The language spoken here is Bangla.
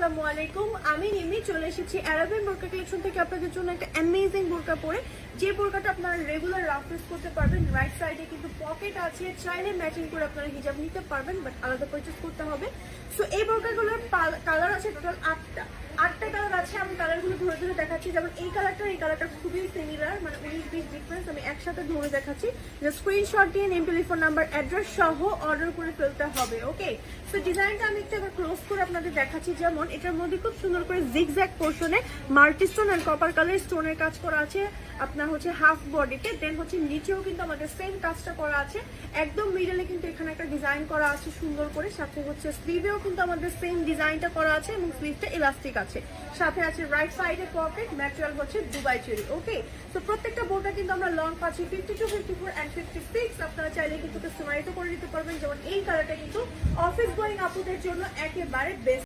আসসালামু আলাইকুম। আমি নিমি চলে এসেছি অ্যারাবিয়ান বোরকা কালেকশন থেকে আপনাদের জন্য একটা অ্যামেজিং বোরকা পরে, যে বোরকাটা আপনারা রেগুলার রাফ ইউজ করতে পারবেন। রাইট সাইডে কিন্তু পকেট আছে, চাইলে ম্যাচিং করে আপনারা হিজাব নিতে পারবেন, বাট আলাদা পারচেজ করতে হবে। সো এই বোরকাগুলোর কালার আছে টোটাল 8টা কালার আছে। আমি কালারগুলো ধরে ধরে দেখাচ্ছি। যেমন এই কালারটা খুবই সিমিলার, মানে 19-20 ডিফারেন্স। আমি একসাথে ধরে দেখাচ্ছি, যে স্ক্রিনশট দিয়ে নেম, টেলিফোন নাম্বার, অ্যাড্রেস সহ অর্ডার করে ফেলতে হবে। ওকে, সো ডিজাইনটা আমি একটু আবার ক্লোজ করে আপনাদের দেখাচ্ছি। যেমন এটার মধ্যে খুব সুন্দর করে জিগজ্যাগ পোর্শনে multi stone and copper colour স্টোনের কাজ করা আছে আপনার হচ্ছে হাফ বডিতে। দেন হচ্ছে নিচেও কিন্তু আমাদের সেম কাজটা করা আছে। একদম মিডলে কিন্তু এখানে একটা ডিজাইন করা আছে সুন্দর করে। সাথে হচ্ছে স্লিভেও কিন্তু আমাদের সেম ডিজাইনটা করা আছে এবং স্লিভটা ইলাস্টিক আছে। সাথে আছে রাইট সাইডে পকেট, ম্যাটেরিয়াল হচ্ছে দুবাই চেরি। ওকে, তো প্রত্যেকটা বোর্ডটা কিন্তু আমরা লং পাচ্ছি 52, 54 এন্ড 56। আপনারা চাইলে কিন্তু কাস্টমাইজও করে নিতে পারবেন। যেমন এই কালারটা কিন্তু অফিস গোয়িং আপুদের জন্য একেবারে বেস্ট।